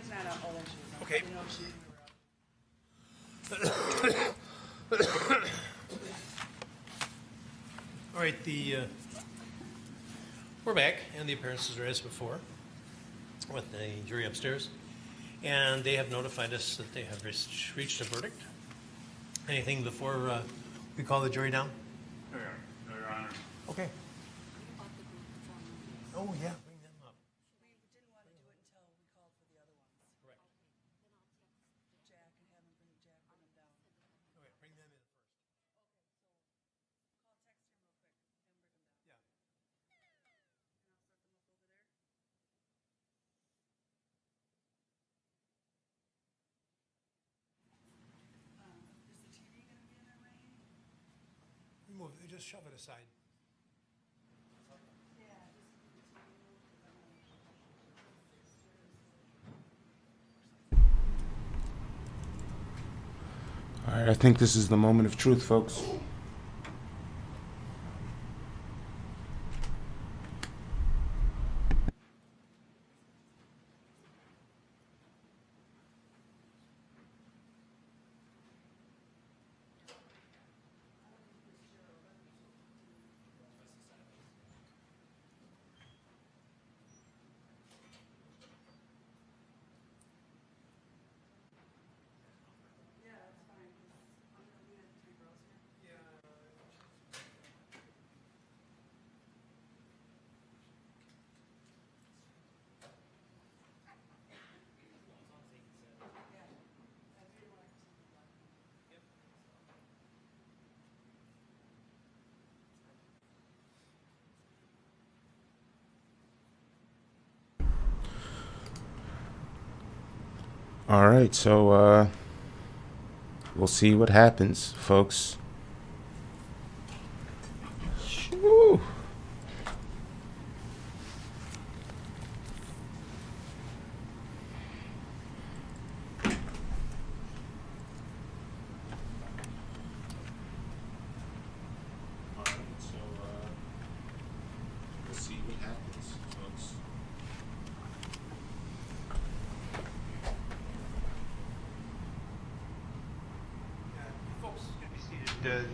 not out. Oh, there she is. Okay. I didn't know she All right, we're back, and the appearances are as before with the jury upstairs, and they have notified us that they have reached a verdict. Anything before we call the jury down? No, Your Honor. Okay. Oh, yeah, bring them up. We didn't want to do it until we called for the other ones. Correct. Jack and have him bring them down. Okay, bring them in first. Call, text him real quick and bring them down. Yeah. And I'll set them up over there. Is the TV going to be in there, Rain? Remove it, just shove it aside. All right, I think this is the moment of truth, folks. All right, so we'll see what happens, folks. Shoo. All right, so we'll see what happens, folks. Folks, can be seated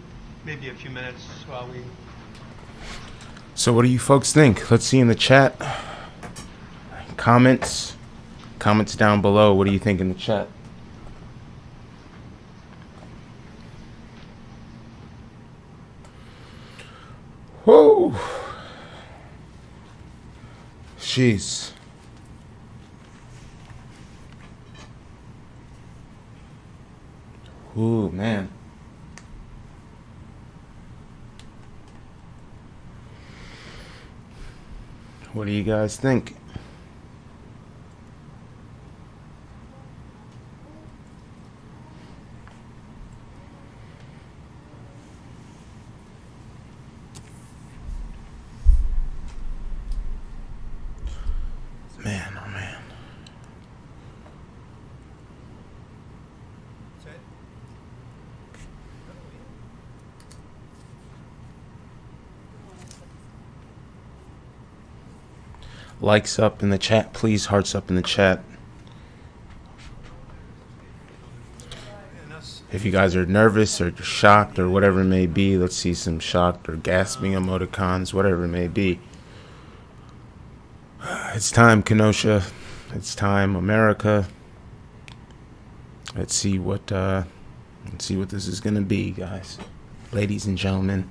maybe a few minutes while we... So what do you folks think? Let's see in the chat. Comments down below. What do you think in the chat? Whoa. Jeez. Ooh, man. What do you guys think? Man, oh man. Say it. Likes up in the chat, please. Hearts up in the chat. And us, If you guys are nervous or shocked or whatever it may be, let's see some shocked or gasping emoticons, whatever it may be. It's time, Kenosha. It's time, America. Let's see what this is gonna be, guys, ladies and gentlemen.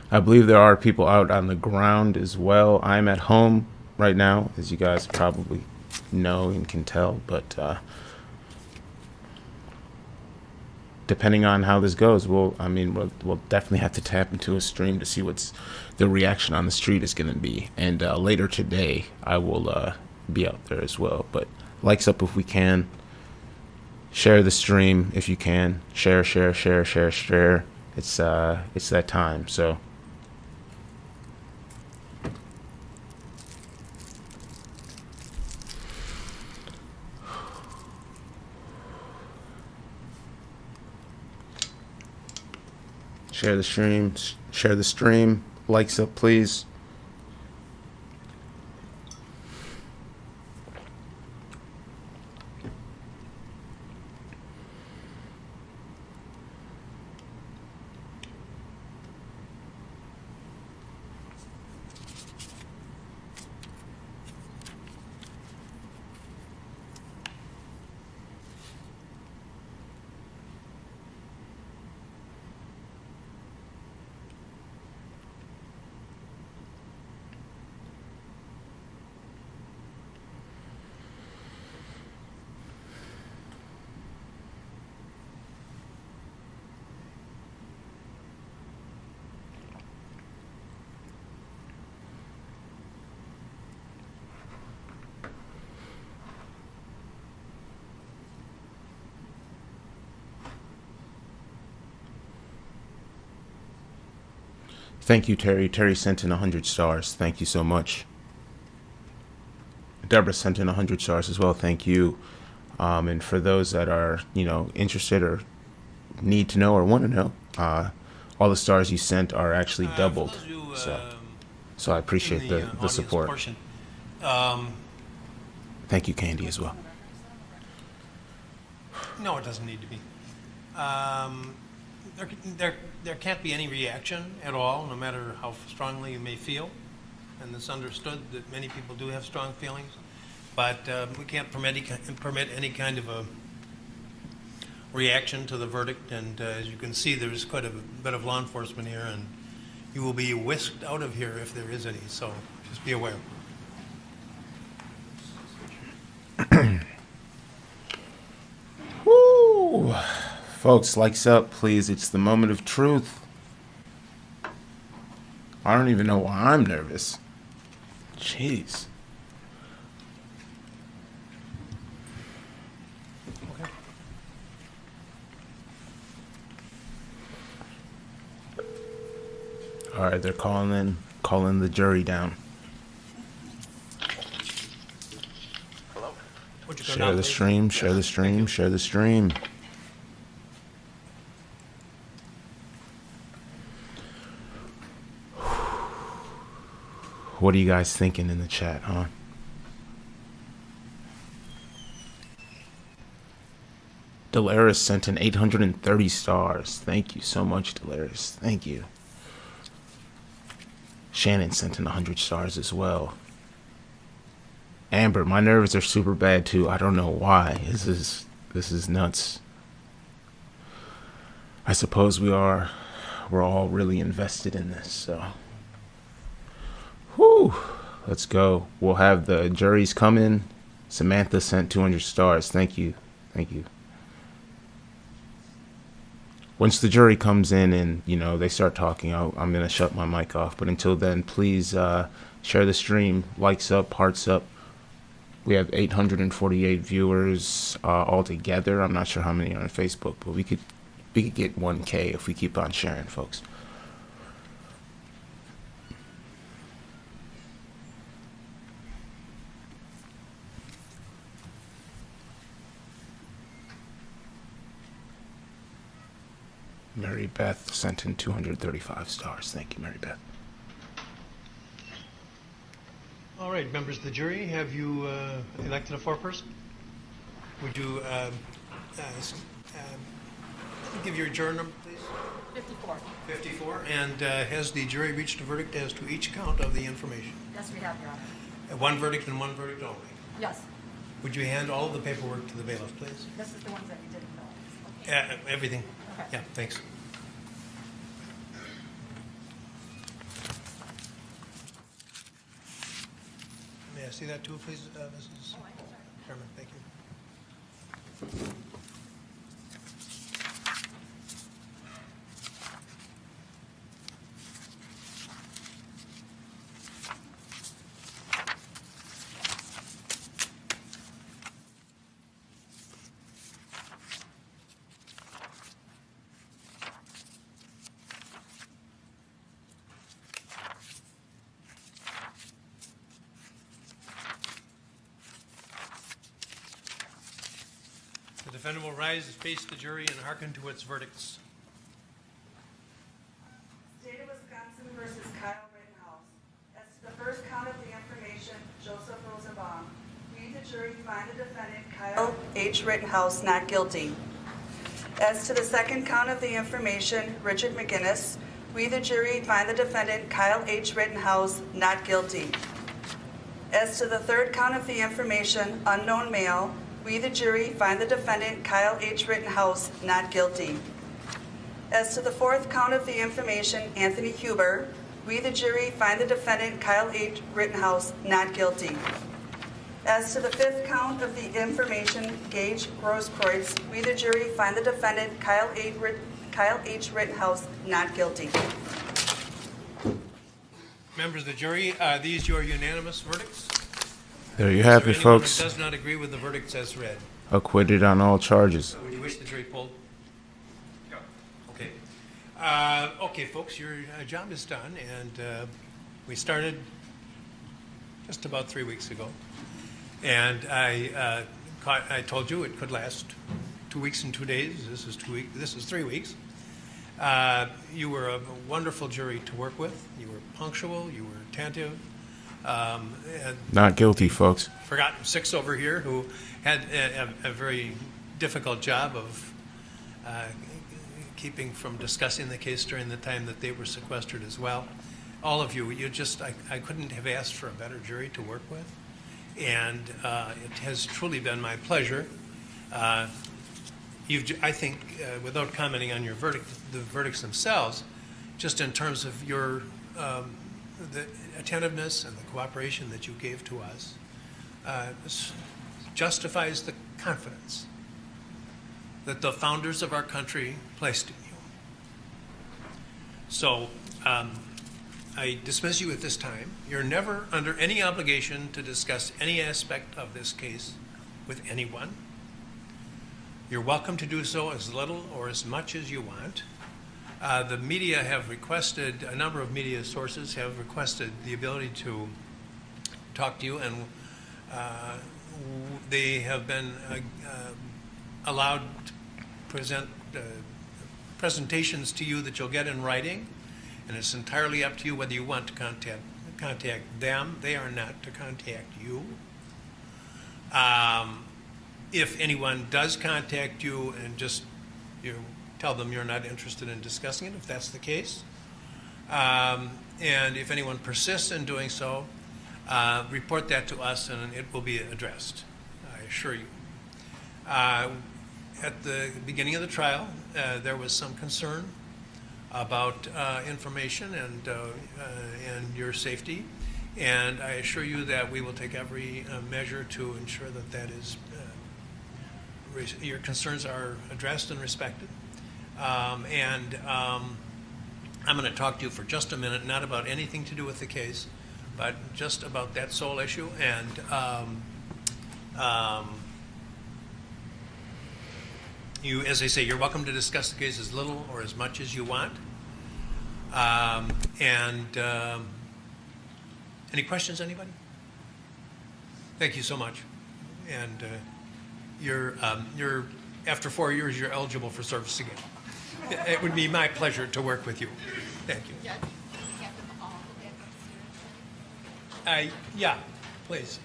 I believe there are people out on the ground as well. I'm at home right now, as you guys probably know and can tell, but depending on how this goes, we'll definitely have to tap into a stream to see what's the reaction on the street is going to be. And later today, I will be out there as well. But likes up if we can. Share the stream if you can. Share. It's that time. So. Share the stream. Likes up, please. Thank you, Terry. Terry sent in 100 stars. Thank you so much. Deborah sent in 100 stars as well. Thank you. And for those that are, interested or need to know or want to know, all the stars you sent are actually doubled. For those So I appreciate in the audience support. portion, Thank you, Candy, as well. no, it doesn't need to be. There can't be any reaction at all, no matter how strongly you may feel. And it's understood that many people do have strong feelings, but we can't permit any kind of a reaction to the verdict. And as you can see, there's quite a bit of law enforcement here, and you will be whisked out of here if there is any. So just be aware. Woo! Folks, likes up, please. It's the moment of truth. I don't even know why I'm nervous. Jeez. Okay. All right, they're calling the jury down. Would you go Share down, the please? stream, share the stream, share the stream. What are you guys thinking in the chat, huh? Delaris sent in 830 stars. Thank you so much, Delaris. Thank you. Shannon sent in 100 stars as well. Amber, my nerves are super bad too. I don't know why. This is nuts. I suppose we're all really invested in this, so. Whew. Let's go. We'll have the juries come in. Samantha sent 200 stars. Thank you. Thank you. Once the jury comes in and, they start talking, I'm going to shut my mic off. But until then, please share the stream. Likes up, hearts up. We have 848 viewers altogether. I'm not sure how many are on Facebook, but we could get 1K if we keep on sharing, folks. Mary Beth sent in 235 stars. Thank you, Mary Beth. All right, members of the jury, have you elected a foreperson? Would you give your juror number, please? 54. 54. And has the jury reached a verdict as to each count of the information? Yes, we have, Your Honor. One verdict and one verdict only. Yes. Would you hand all of the paperwork to the bailiff, please? This is the ones that we didn't know. Everything. Okay. Yeah, thanks. May I see that too, please, Mrs. Chairman? Thank you. The defendant will rise and face the jury and hearken to its verdicts. State of Wisconsin versus Kyle Rittenhouse. As to the first count of the information, Joseph Rosenbaum. We, the jury, find the defendant, Kyle H. Rittenhouse, not guilty. As to the second count of the information, Richard McGinnis. We, the jury, find the defendant, Kyle H. Rittenhouse, not guilty. As to the third count of the information, unknown male. We, the jury, find the defendant, Kyle H. Rittenhouse, not guilty. As to the fourth count of the information, Anthony Huber, we, the jury, find the defendant, Kyle H. Rittenhouse, not guilty. As to the fifth count of the information, Gage Grosskreutz, we, the jury, find the defendant, Kyle H. Rittenhouse, not guilty. Members of the jury, are these your unanimous verdicts? There you have it, Is there anyone folks. who does not agree with the verdicts as read? Acquitted on all charges. Would you wish the jury polled? Okay. Okay, folks, your job is done, and we started just about 3 weeks ago. And I told you it could last 2 weeks and 2 days. This is 2 weeks. This is 3 weeks. You were a wonderful jury to work with. You were punctual. You were attentive. And Not guilty, folks. forgotten 6 over here who had a very difficult job of keeping from discussing the case during the time that they were sequestered as well. All of you, I couldn't have asked for a better jury to work with. And it has truly been my pleasure. I think, without commenting on your the verdicts themselves, just in terms of your the attentiveness and the cooperation that you gave to us, this justifies the confidence that the founders of our country placed in you. So I dismiss you at this time. You're never under any obligation to discuss any aspect of this case with anyone. You're welcome to do so as little or as much as you want. The media have requested, a number of media sources have requested the ability to talk to you, and they have been allowed to present presentations to you that you'll get in writing, and it's entirely up to you whether you want to contact them. They are not to contact you. If anyone does contact you, and just tell them you're not interested in discussing it, if that's the case. And if anyone persists in doing so, report that to us and it will be addressed, I assure you. At the beginning of the trial, there was some concern about information and your safety, and I assure you that we will take every measure to ensure that that is your concerns are addressed and respected. I'm going to talk to you for just a minute, not about anything to do with the case, but just about that sole issue. And you, as I say, you're welcome to discuss the case as little or as much as you want. Any questions, anybody? Thank you so much. And you're after 4 years, you're eligible for service again. It would be my pleasure to work with you. Thank you. Yeah, please.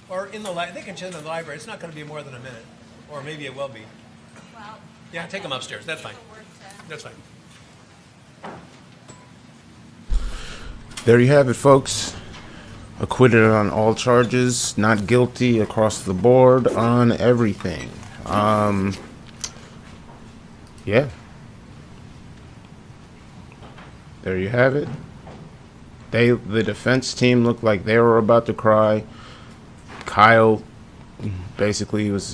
Or in the they can sit in the library. It's not going to be more than a minute, or maybe it will be. Well, Yeah, take them upstairs. That's fine. That's fine. There you have it, folks. Acquitted on all charges, not guilty across the board on everything. Yeah. There you have it. The defense team looked like they were about to cry. Kyle basically was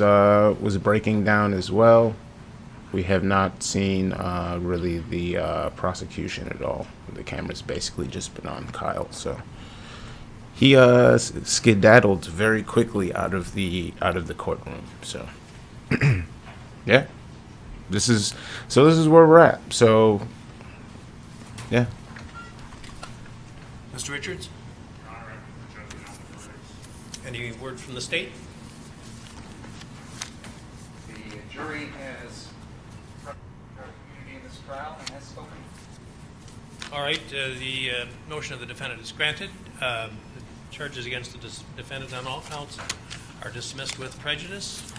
breaking down as well. We have not seen really the prosecution at all. The camera's basically just been on Kyle, so he skedaddled very quickly out of the courtroom. So yeah, this is where we're at. So yeah. Mr. Richards, Your Honor, I move the judgment on the verdicts. any word from the state? The jury has community in this trial and has spoken. All right, the motion of the defendant is granted. The charges against the defendant on all counts are dismissed with prejudice,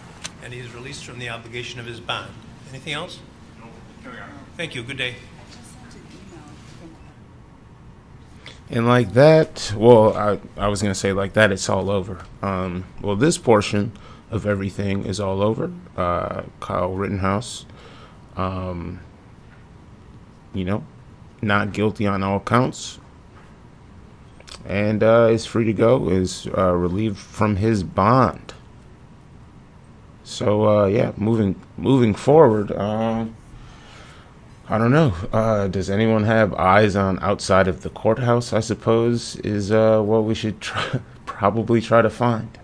and he is released from the obligation of his bond. Anything else? No, Your Honor. Thank you. Good day. And like that, well, I was going to say like that, it's all over. Well, this portion of everything is all over. Kyle Rittenhouse, not guilty on all counts. And is free to go, is relieved from his bond. So, yeah, moving forward, I don't know. Does anyone have eyes on outside of the courthouse, I suppose, is what we should probably try to find.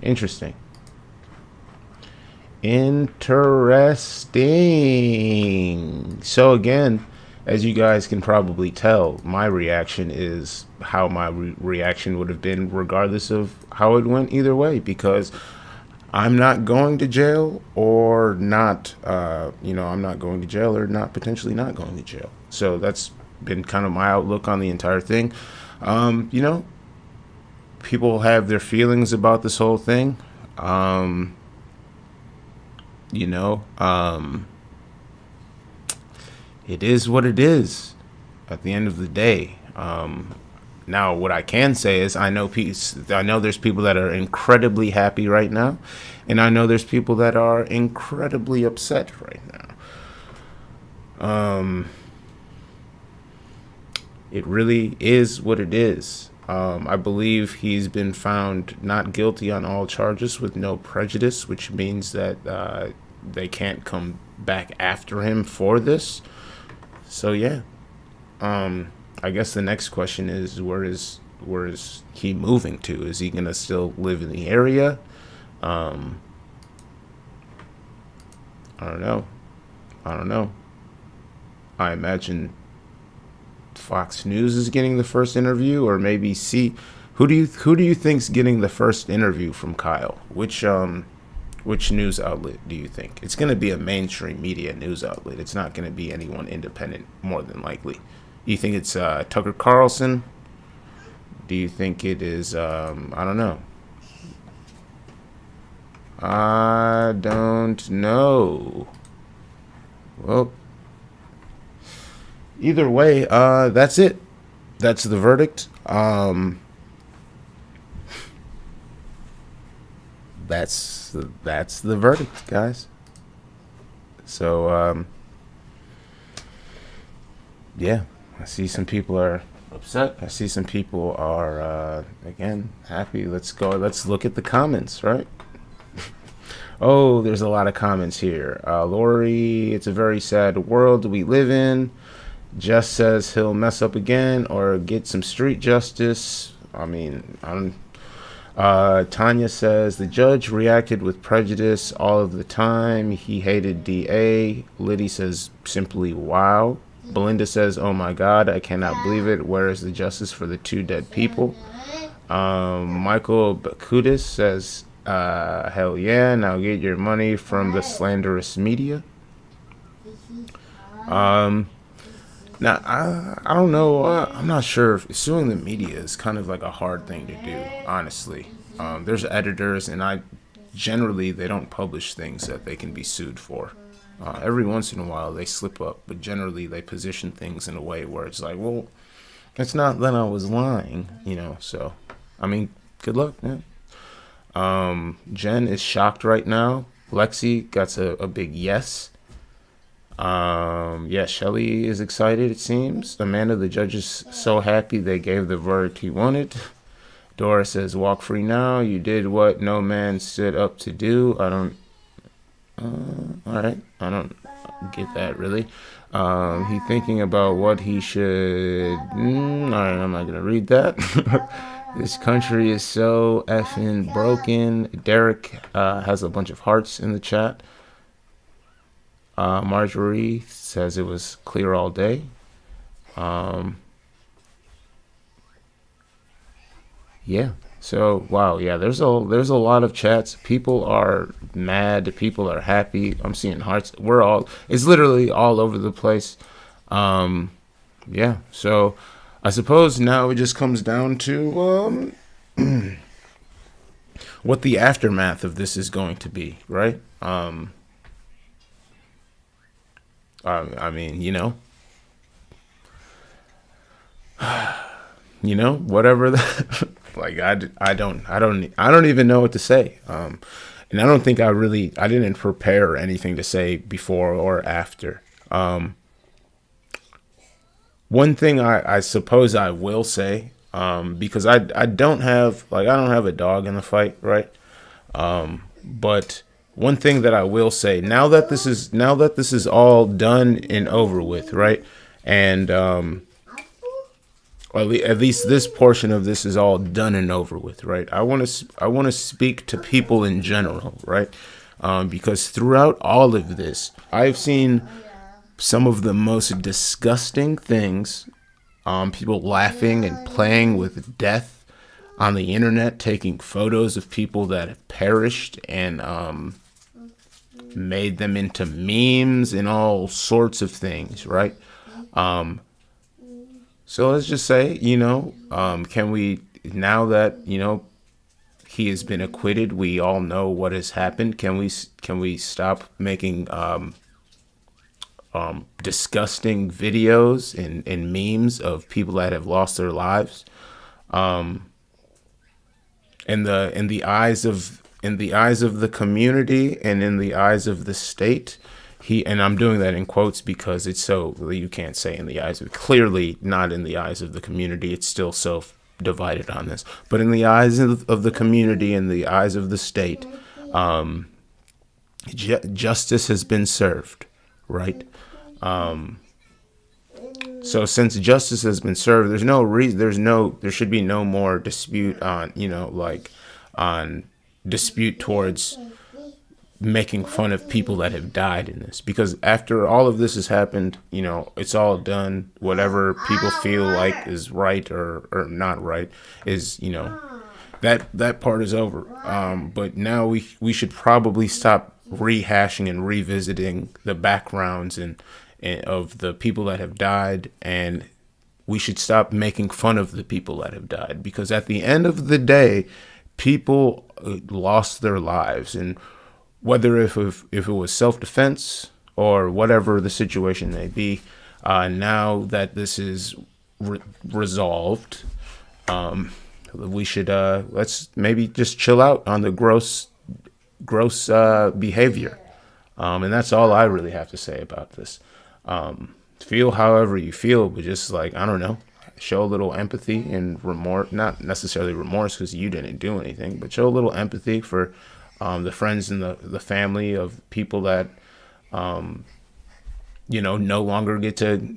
Interesting. Interesting. So again, as you guys can probably tell, my reaction is how my reaction would have been regardless of how it went either way, because I'm not going to jail or not, I'm not going to jail or not potentially not going to jail. So that's been kind of my outlook on the entire thing. People have their feelings about this whole thing. It is what it is at the end of the day. Now, what I can say is I know there's people that are incredibly happy right now, and I know there's people that are incredibly upset right now. It really is what it is. I believe he's been found not guilty on all charges with no prejudice, which means that they can't come back after him for this. So yeah, I guess the next question is where is he moving to? Is he gonna still live in the area? I don't know. I imagine Fox News is getting the first interview, or maybe who do you think's getting the first interview from Kyle? Which news outlet do you think? It's going to be a mainstream media news outlet. It's not going to be anyone independent, more than likely. You think it's Tucker Carlson? Do you think it is I don't know. I don't know. Well, either way, that's it. That's the verdict. That's the verdict, guys. So yeah, I see some people are upset. I see some people are again happy. Let's look at the comments, right? Oh, there's a lot of comments here. Lori, it's a very sad world we live in. Jess says he'll mess up again or get some street justice. I mean, Tanya says the judge reacted with prejudice all of the time. He hated DA. Liddy says simply wow. Belinda says, oh my God, I cannot believe it. Where is the justice for the 2 dead people? Michael Bakudis says, hell yeah, now get your money from the slanderous media. Now, I don't know. I'm not sure if suing the media is kind of like a hard thing to do, honestly. There's editors, and they don't publish things that they can be sued for. Every once in a while, they slip up, but generally they position things in a way where it's like, well, it's not that I was lying, so, I mean, good luck, man. Jen is shocked right now. Lexi got a big yes. Yeah, Shelly is excited, it seems. Amanda, the judge is so happy they gave the verdict he wanted. Dora says, walk free now. You did what no man stood up to do. Alright. I don't get that, really. He thinking about what he should... Alright, I'm not going to read that. This country is so effing broken. Derek has a bunch of hearts in the chat. Marjorie says it was clear all day. Yeah. So wow. Yeah. There's a lot of chats. People are mad. People are happy. I'm seeing hearts. It's literally all over the place. Yeah. So I suppose now it just comes down to what the aftermath of this is going to be, right? I mean, whatever. Like I don't even know what to say. And I don't think I didn't prepare anything to say before or after. One thing I suppose I will say, because I don't have a dog in the fight, right? But one thing that I will say, now that this is all done and over with, right? And at least this portion of this is all done and over with, right? I want to speak to people in general, right? because throughout all of this, I've seen some of the most disgusting things. People laughing and playing with death on the internet, taking photos of people that have perished and made them into memes and all sorts of things, right? So let's just say, can we, now that, he has been acquitted, we all know what has happened. Can we stop making disgusting videos and memes of people that have lost their lives? In the eyes of the community and in the eyes of the state, and I'm doing that in quotes because it's so, you can't say in the eyes of, clearly not in the eyes of the community. It's still so divided on this, but in the eyes of the community and the eyes of the state, justice has been served, right? So since justice has been served, there's no reason, there should be no more dispute on, on dispute towards making fun of people that have died in this, because after all of this has happened, it's all done. Whatever people feel like is right or not right is, that part is over. But now we should probably stop rehashing and revisiting the backgrounds and of the people that have died, and we should stop making fun of the people that have died, because at the end of the day, people lost their lives, and whether if it was self-defense or whatever the situation may be, now that this is resolved, we should let's maybe just chill out on the gross behavior, and that's all I really have to say about this. Feel however you feel, but just I don't know, show a little empathy and remorse, not necessarily remorse because you didn't do anything, but show a little empathy for the friends and the family of people that, no longer get to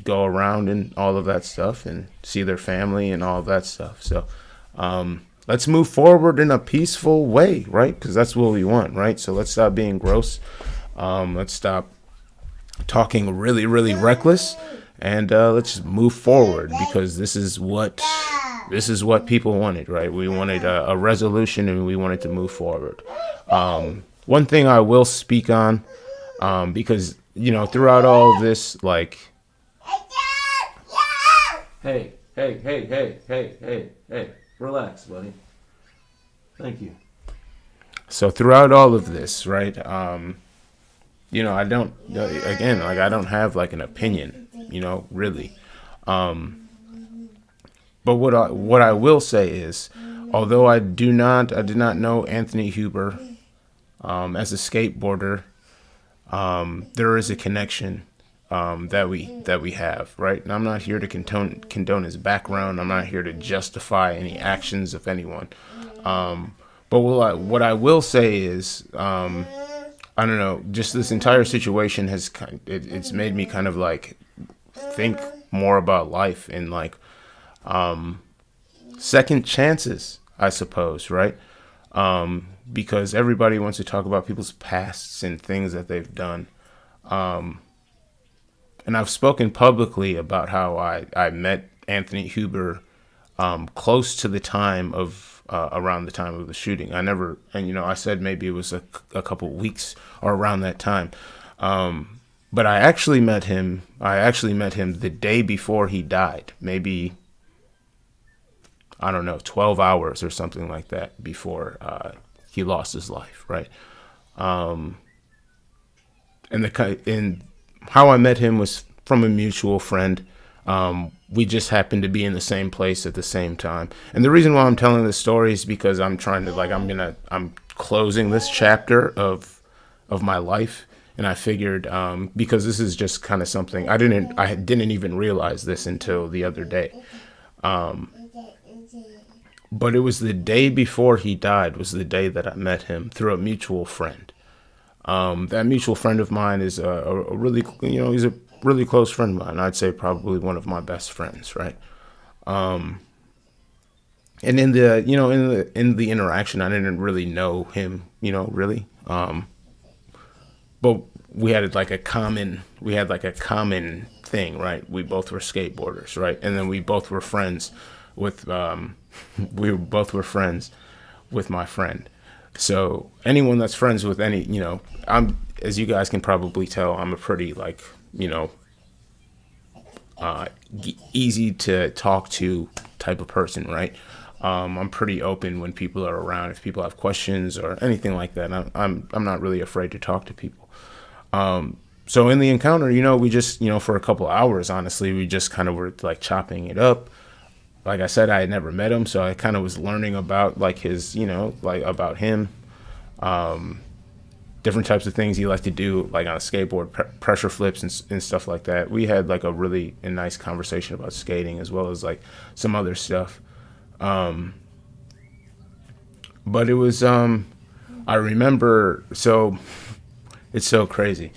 go around and all of that stuff and see their family and all of that stuff. So let's move forward in a peaceful way, right? Because that's what we want, right? So let's stop being gross. Let's stop talking really, really reckless, and let's just move forward, because this is what people wanted, right? We wanted a resolution, and we wanted to move forward. One thing I will speak on, because throughout all of this, hey, relax, buddy. Thank you. So throughout all of this, right? I don't, again, I don't have an opinion, really. But what I will say is, although I did not know Anthony Huber as a skateboarder, there is a connection that we have, right? And I'm not here to condone his background. I'm not here to justify any actions of anyone. But what I will say is, I don't know, just this entire situation has it's made me kind of think more about life and second chances, I suppose, right? Because everybody wants to talk about people's pasts and things that they've done. And I've spoken publicly about how I met Anthony Huber close to the time of around the time of the shooting. I said maybe it was a couple weeks or around that time. But I actually met him the day before he died, maybe, I don't know, 12 hours or something like that before he lost his life, right? And how I met him was from a mutual friend. We just happened to be in the same place at the same time. And the reason why I'm telling this story is because I'm trying to I'm closing this chapter of my life. And I figured, because this is just kind of something I didn't even realize this until the other day. But it was the day before he died was the day that I met him through a mutual friend. That mutual friend of mine is a really, he's a really close friend of mine. I'd say probably one of my best friends, right? And in the, in the interaction, I didn't really know him, really. But we had like a common thing, right? We both were skateboarders, right? And then we both were friends with, with my friend. So anyone that's friends with any, as you guys can probably tell, I'm a pretty like, easy to talk to type of person, right? I'm pretty open when people are around. If people have questions or anything like that, I'm not really afraid to talk to people. So in the encounter, we just, for a couple hours, honestly, we just kind of were like chopping it up. Like I said, I had never met him, so I kind of was learning about like his, like about him, different types of things he liked to do, like on a skateboard, pressure flips and stuff like that. We had like a nice conversation about skating as well as like some other stuff. But it was, I remember, so it's so crazy.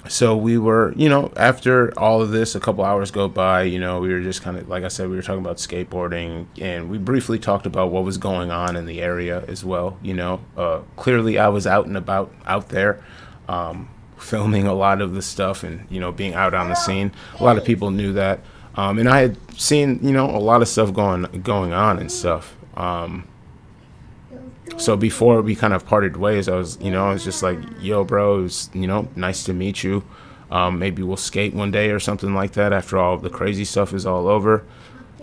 So we were, after all of this, a couple hours go by, we were just kind of, like I said, we were talking about skateboarding, and we briefly talked about what was going on in the area as well. Clearly I was out and about out there, filming a lot of the stuff and, being out on the scene. A lot of people knew that. And I had seen, a lot of stuff going on and stuff. So before we kind of parted ways, I was just like, yo, bro, it was, nice to meet you. Maybe we'll skate one day or something like that after all the crazy stuff is all over.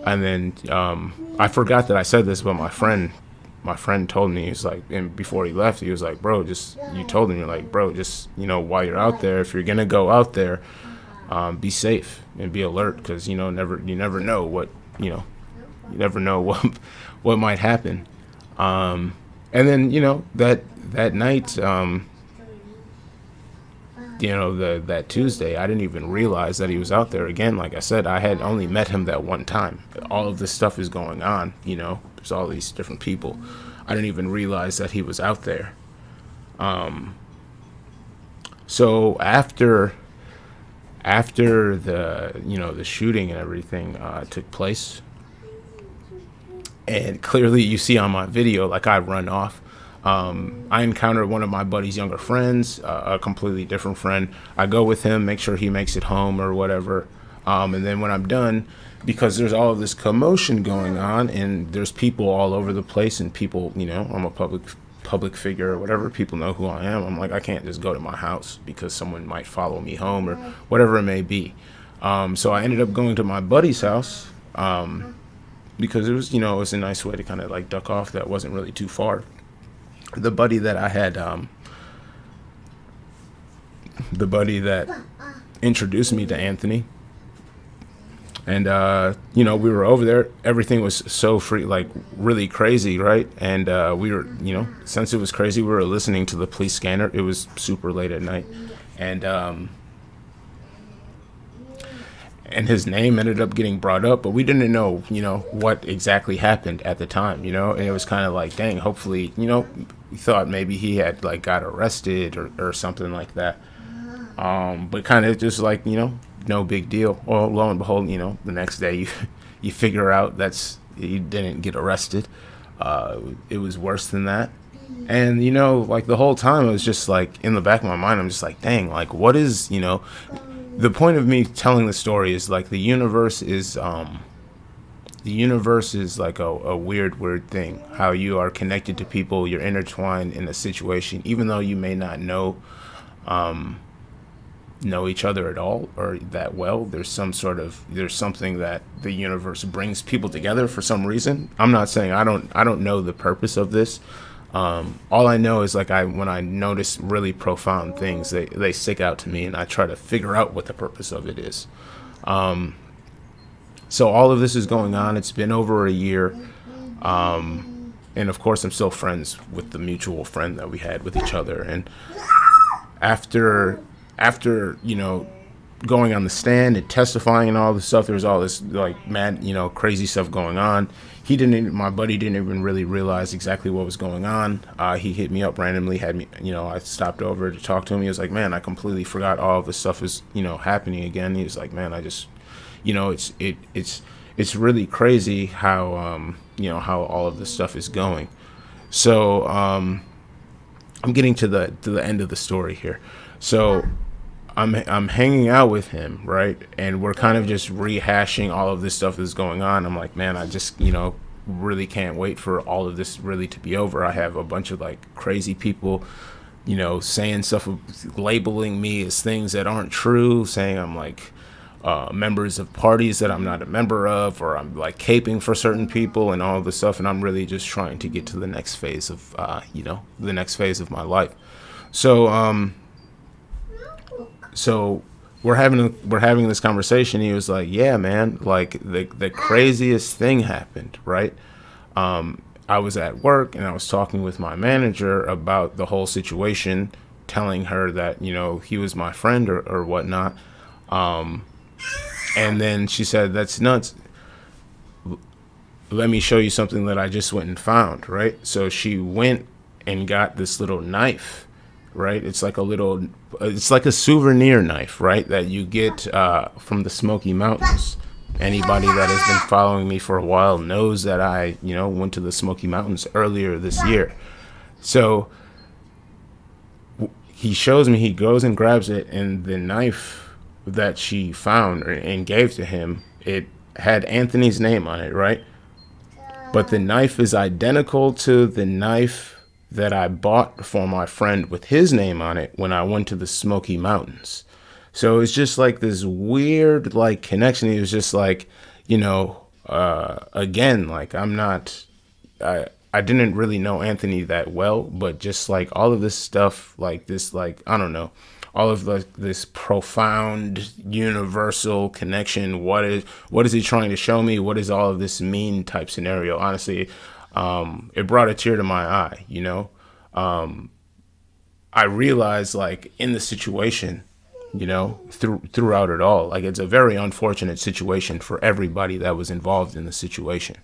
And then I forgot that I said this, but my friend told me, he's like, and before he left, he was like, bro, you told him, you're like, bro, just, while you're out there, if you're going to go out there, be safe and be alert, because, you never know what, you never know what might happen. And then, that night, that Tuesday, I didn't even realize that he was out there again. Like I said, I had only met him that one time. All of this stuff is going on, there's all these different people. I didn't even realize that he was out there. So after the shooting and everything took place, and clearly you see on my video, like I run off. I encountered one of my buddy's younger friends, a completely different friend. I go with him, make sure he makes it home or whatever. And then when I'm done, because there's all of this commotion going on and there's people all over the place and people, I'm a public figure or whatever, people know who I am. I'm like, I can't just go to my house because someone might follow me home or whatever it may be. So I ended up going to my buddy's house. Because it was, it was a nice way to kind of like duck off that wasn't really too far. The buddy that I had, the buddy that introduced me to Anthony, and, we were over there. Everything was so free, like really crazy, right? And we were, since it was crazy, we were listening to the police scanner. It was super late at night. And his name ended up getting brought up, but we didn't know, what exactly happened at the time, and it was kind of like, dang, hopefully, we thought maybe he had like got arrested or something like that. But kind of just like, no big deal. Well, lo and behold, the next day you figure out he didn't get arrested. It was worse than that. And, like the whole time I was just like in the back of my mind, I'm just like, dang, like what is, the point of me telling the story is like the universe is like a weird thing. How you are connected to people, you're intertwined in a situation, even though you may not know each other at all or that well. There's something that the universe brings people together for some reason. I'm not saying I don't know the purpose of this. All I know is like when I notice really profound things, they stick out to me, and I try to figure out what the purpose of it is. So all of this is going on. It's been over a year. And of course I'm still friends with the mutual friend that we had with each other. And after, going on the stand and testifying and all this stuff, there was all this like mad, crazy stuff going on. My buddy didn't even really realize exactly what was going on. He hit me up randomly, had me, I stopped over to talk to him. He was like, man, I completely forgot all of this stuff is, happening again. He was like, man, I just, it's it's really crazy how how all of this stuff is going. So I'm getting to the end of the story here. So I'm hanging out with him, right? And we're kind of just rehashing all of this stuff that's going on. I'm like, man, I just, really can't wait for all of this really to be over. I have a bunch of like crazy people, saying stuff, labeling me as things that aren't true, saying I'm like members of parties that I'm not a member of, or I'm like caping for certain people and all of this stuff. And I'm really just trying to get to the next phase of, the next phase of my life. So, so we're having this conversation. He was like, yeah, man, like the craziest thing happened, right? I was at work and I was talking with my manager about the whole situation, telling her that, he was my friend or whatnot. And then she said, that's nuts. Let me show you something that I just went and found, right? So she went and got this little knife, right? It's like a souvenir knife, right? That you get from the Smoky Mountains. Anybody that has been following me for a while knows that I, went to the Smoky Mountains earlier this year. So he shows me, he goes and grabs it, and the knife that she found and gave to him, it had Anthony's name on it, right? But the knife is identical to the knife that I bought for my friend with his name on it when I went to the Smoky Mountains. So it's just like this weird like connection. He was just like, again, like I didn't really know Anthony that well, but just like all of this stuff, like this, like, I don't know, all of this profound universal connection. What is he trying to show me? What does all of this mean type scenario? Honestly, it brought a tear to my eye, I realized like in the situation, throughout it all, like it's a very unfortunate situation for everybody that was involved in the situation.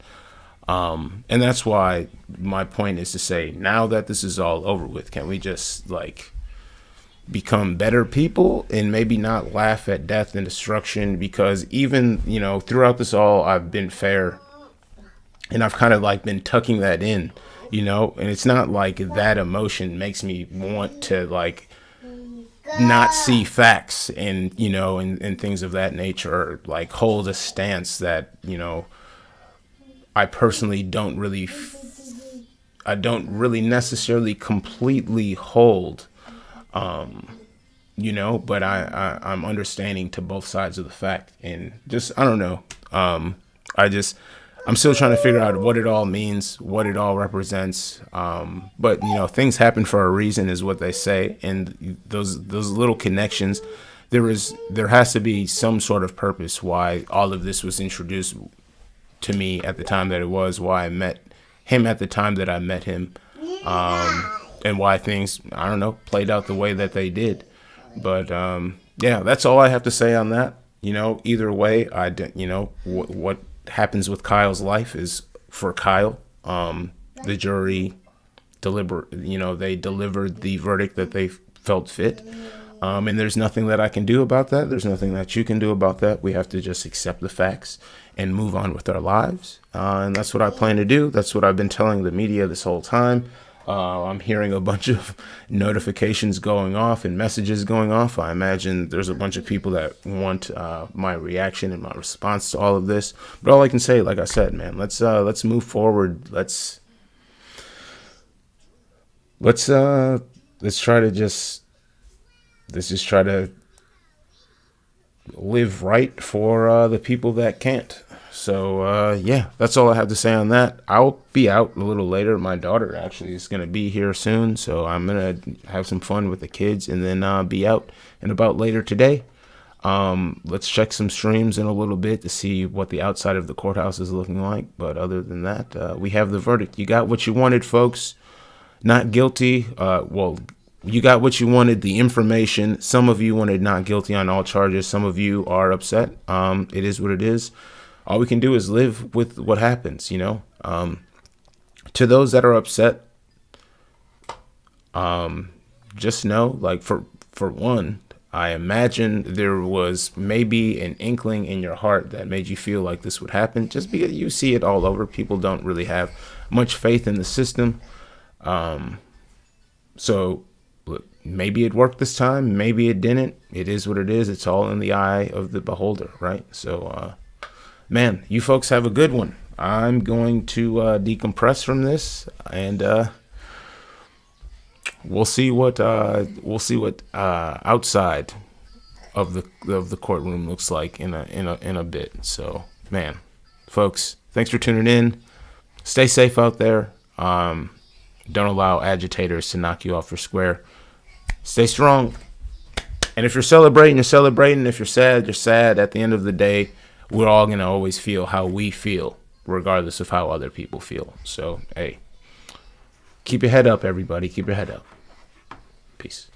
And that's why my point is to say, now that this is all over with, can we just like become better people and maybe not laugh at death and destruction? Because even, throughout this all, I've been fair and I've kind of like been tucking that in, and it's not like that emotion makes me want to like not see facts and, and things of that nature, or like hold a stance that, I personally don't really necessarily completely hold, but I'm understanding to both sides of the fact, and just, I don't know. I'm still trying to figure out what it all means, what it all represents. But things happen for a reason is what they say. And those little connections, there has to be some sort of purpose why all of this was introduced to me at the time that it was, why I met him at the time that I met him, and why things, I don't know, played out the way that they did. But yeah, that's all I have to say on that. Either way, what happens with Kyle's life is for Kyle. The jury they delivered the verdict that they felt fit. And there's nothing that I can do about that. There's nothing that you can do about that. We have to just accept the facts and move on with our lives. And that's what I plan to do. That's what I've been telling the media this whole time. I'm hearing a bunch of notifications going off and messages going off. I imagine there's a bunch of people that want my reaction and my response to all of this. But all I can say, like I said, man, let's move forward. Let's try to live right for the people that can't. So, yeah, that's all I have to say on that. I'll be out a little later. My daughter actually is going to be here soon, so I'm going to have some fun with the kids and then be out and about later today. Let's check some streams in a little bit to see what the outside of the courthouse is looking like. But other than that, we have the verdict. You got what you wanted, folks. Not guilty. You got what you wanted, the information. Some of you wanted not guilty on all charges. Some of you are upset. It is what it is. All we can do is live with what happens, To those that are upset, just know, like for one, I imagine there was maybe an inkling in your heart that made you feel like this would happen, just because you see it all over. People don't really have much faith in the system. So look, maybe it worked this time, maybe it didn't. It is what it is. It's all in the eye of the beholder, right? So, man, you folks have a good one. I'm going to decompress from this, and we'll see what outside of the courtroom looks like in a bit. So, man, folks, thanks for tuning in. Stay safe out there. Don't allow agitators to knock you off your square. Stay strong. And if you're celebrating, you're celebrating. If you're sad, you're sad. At the end of the day, we're all going to always feel how we feel, regardless of how other people feel. So, hey, keep your head up, everybody. Keep your head up. Peace.